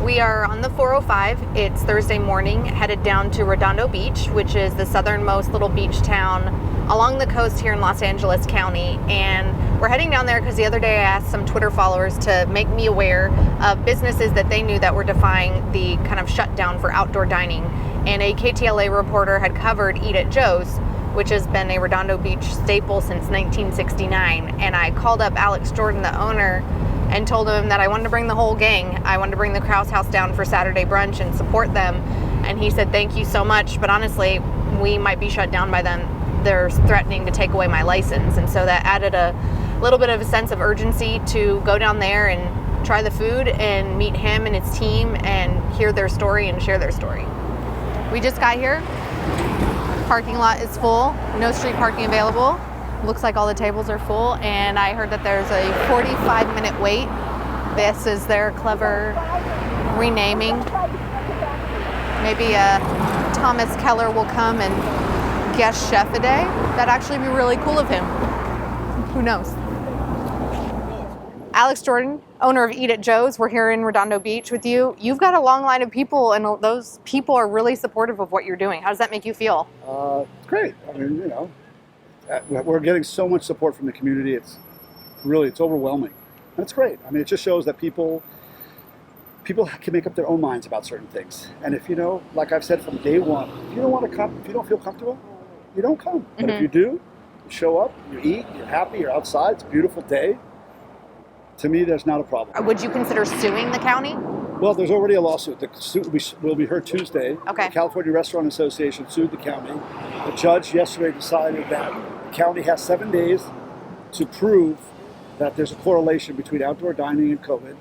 We are on the 405. It's Thursday morning, headed down to Redondo Beach, which is the southernmost little beach town along the coast here in Los Angeles County. And we're heading down there because the other day I asked some Twitter followers to make me aware of businesses that they knew that were defying the kind of shutdown for outdoor dining. And a KTLA reporter had covered Eat at Joe's, which has been a Redondo Beach staple since 1969. And I called up Alex Jordan, the owner, and told him that I wanted to bring the whole gang. I wanted to bring the Krauss house down for Saturday brunch and support them. And he said, thank you so much, but honestly, we might be shut down by then. They're threatening to take away my license. And so that added a little bit of a sense of urgency to go down there and try the food and meet him and his team and hear their story and share their story. We just got here. Parking lot is full, no street parking available. Looks like all the tables are full, and I heard that there's a 45-minute wait. This is their clever renaming. Maybe Thomas Keller will come and guest chef a day. That'd actually be really cool of him. Who knows? Alex Jordan, owner of Eat at Joe's. We're here in Redondo Beach with you. You've got a long line of people, and those people are really supportive of what you're doing. How does that make you feel? It's great. I mean, you know, we're getting so much support from the community. It's overwhelming. That's great. I mean, it just shows that people can make up their own minds about certain things. And if, you know, like I've said from day one, if you don't want to come, if you don't feel comfortable, you don't come. But if you do, you show up, you eat, you're happy, you're outside, it's a beautiful day. To me, there's not a problem. Would you consider suing the county? Well, there's already a lawsuit. The suit will be heard Tuesday. Okay. The California Restaurant Association sued the county. The judge yesterday decided that the county has 7 days to prove that there's a correlation between outdoor dining and COVID.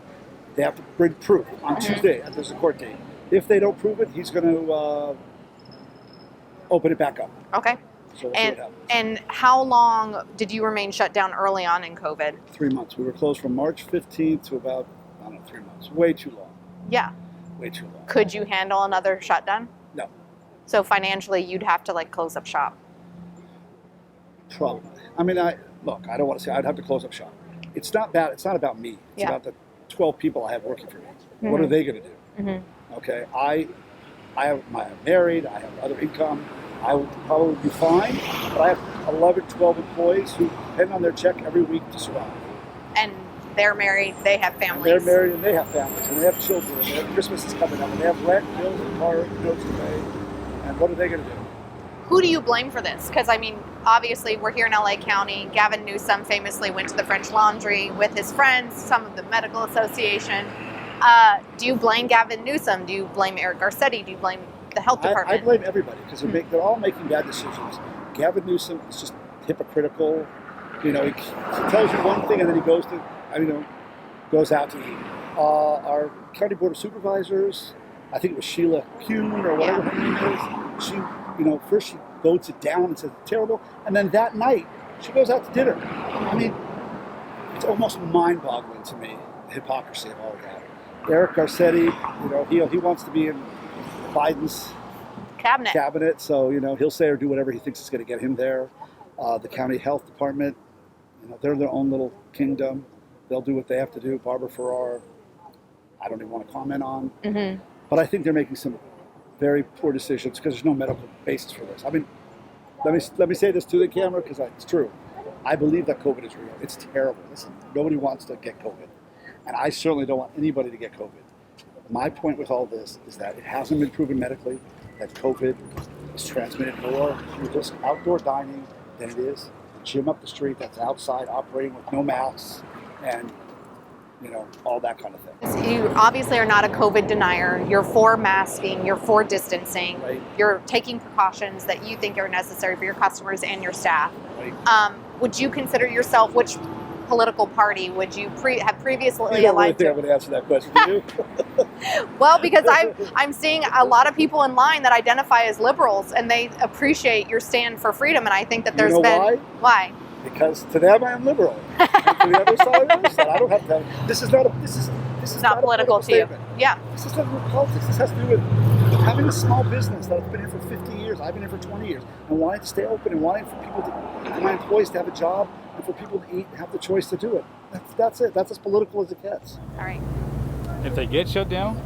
They have to bring proof on Tuesday, and there's a court date. If they don't prove it, he's going to open it back up. Okay. So we'll see what happens. And how long did you remain shut down early on in COVID? 3 months. We were closed from March 15th to about, 3 months. Way too long. Yeah. Way too long. Could you handle another shutdown? No. So financially, you'd have to close up shop. Probably. I mean, I don't want to say I'd have to close up shop. It's not about me. It's about the 12 people I have working for me. What are they going to do? Okay. I'm married. I have other income. I would probably be fine, but I have 11, 12 employees who depend on their check every week to survive. And they're married, they have families. They're married and they have families, and they have children, and their Christmas is coming up, and they have rent, bills, and car notes to pay. And what are they going to do? Who do you blame for this? Because, I mean, obviously we're here in LA County. Gavin Newsom famously went to the French Laundry with his friends, some of the medical association. Do you blame Gavin Newsom? Do you blame Eric Garcetti? Do you blame the health department? I blame everybody because they're all making bad decisions. Gavin Newsom is just hypocritical. You know, he tells you one thing and then he goes out to eat. Our county board of supervisors, I think it was Sheila Kuhn or whatever her name is. She, first she votes it down and says it's terrible, and then that night she goes out to dinner. I mean, it's almost mind-boggling to me, the hypocrisy of all of that. Eric Garcetti, he wants to be in Biden's cabinet, so he'll say or do whatever he thinks is going to get him there. The county health department, they're their own little kingdom. They'll do what they have to do. Barbara Ferrar, I don't even want to comment on, but I think they're making some very poor decisions because there's no medical basis for this. I mean, let me say this to the camera because it's true. I believe that COVID is real. It's terrible. Listen, nobody wants to get COVID, and I certainly don't want anybody to get COVID. My point with all this is that it hasn't been proven medically that COVID is transmitted more through just outdoor dining than it is a gym up the street that's outside operating with no masks and, all that kind of thing. You obviously are not a COVID denier. You're for masking, you're for distancing, right. You're taking precautions that you think are necessary for your customers and your staff. Right. Would you consider yourself, which political party would you have previously You don't really aligned think to? I'm going to answer that question, do you? Well, because I'm seeing a lot of people in line that identify as liberals, and they appreciate your stand for freedom, and I think that there's why? Because to them I am liberal. And to the other side, I don't have to. This is not political to you. Yeah. This is not politics. This has to do with having a small business that I've been here for 50 years. I've been here for 20 years, and wanting to stay open, and wanting for my employees to have a job, and for people to eat and have the choice to do it. That's it. That's as political as it gets. All right. If they get shut down,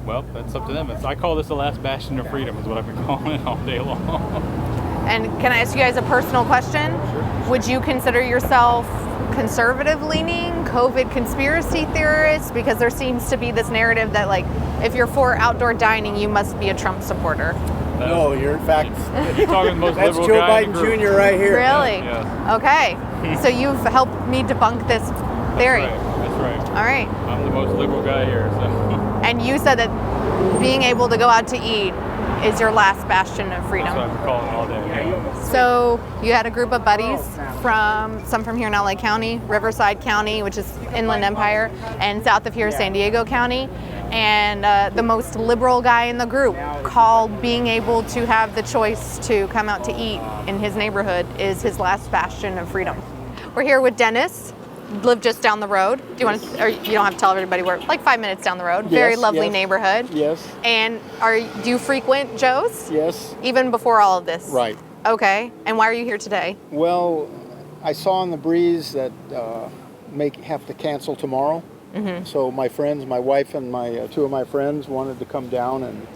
well, that's up to them. I call this the last bastion of freedom, is what I've been calling it all day long. And can I ask you guys a personal question? Sure. Would you consider yourself conservative leaning, COVID conspiracy theorist? Because there seems to be this narrative that, like, if you're for outdoor dining, you must be a Trump supporter. No, you're in fact. You're talking the most That's liberal Joe guy in Biden the group. Jr. right here. Really? Yeah. Okay. So you've helped me debunk this theory. That's right. All right. I'm the most liberal guy here. So. And you said that being able to go out to eat is your last bastion of freedom. That's what I've been calling it all day. Yeah. So you had a group of buddies some from here in LA County, Riverside County, which is Inland Empire, and south of here, San Diego County. And the most liberal guy in the group called being able to have the choice to come out to eat in his neighborhood is his last bastion of freedom. We're here with Dennis, live just down the road. Do you want to, or you don't have to tell everybody where, like 5 minutes down the road. Very lovely neighborhood. Yes. And do you frequent Joe's? Yes. Even before all of this? Right. Okay. And why are you here today? Well, I saw in the breeze that have to cancel tomorrow. Mm-hmm. So my friends, my wife and my two of my friends wanted to come down, and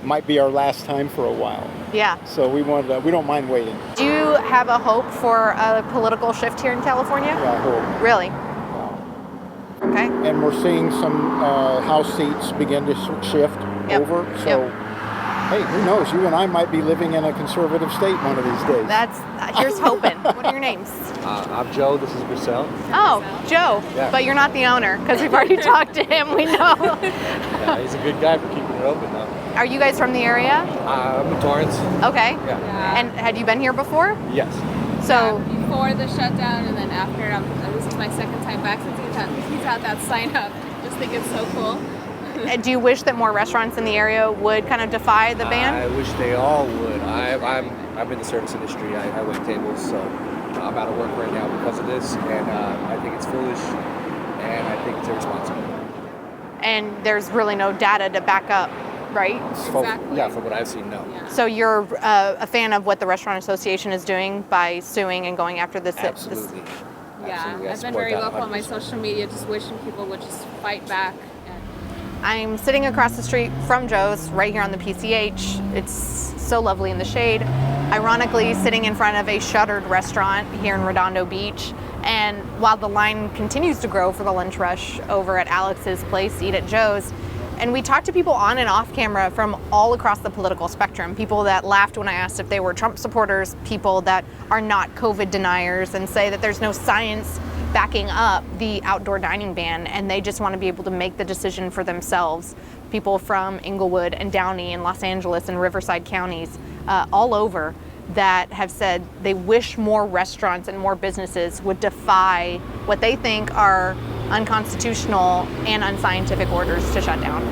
might be our last time for a while. Yeah. So we don't mind waiting. Do you have a hope for a political shift here in California? Yeah, I hope. Really? Yeah. Okay. And we're seeing some House seats begin to shift over. So, hey, who knows? You and I might be living in a conservative state one of these days. Here's hoping. What are your names? I'm Joe. This is Marcel. Oh, Joe. Yeah. But you're not the owner, because we've already talked to him. We know. Yeah, he's a good guy for keeping it open, though. Are you guys from the area? I'm in Torrance. Okay. Yeah. And had you been here before? Yes. So before the shutdown, and then after, this is my second time back since he's had that sign up. Just think it's so cool. do you wish that more restaurants in the area would kind of defy the ban? I wish they all would. I'm in the service industry. I wait tables, so I'm out of work right now because of this, and I think it's foolish, and I think it's irresponsible. And there's really no data to back up, right? Exactly. Yeah, from what I've seen, no. Yeah. So you're a fan of what the Restaurant Association is doing by suing and going after this? Absolutely. Yeah, Absolutely. I I've been support very that vocal on my 100%. social media, just wishing people would just fight back. I'm sitting across the street from Joe's, right here on the PCH. It's so lovely in the shade. Ironically, sitting in front of a shuttered restaurant here in Redondo Beach. And while the line continues to grow for the lunch rush over at Alex's place, Eat at Joe's, and we talked to people on and off camera from all across the political spectrum. People that laughed when I asked if they were Trump supporters, people that are not COVID deniers and say that there's no science backing up the outdoor dining ban, and they just want to be able to make the decision for themselves. People from Inglewood and Downey and Los Angeles and Riverside counties, all over, that have said they wish more restaurants and more businesses would defy what they think are unconstitutional and unscientific orders to shut down.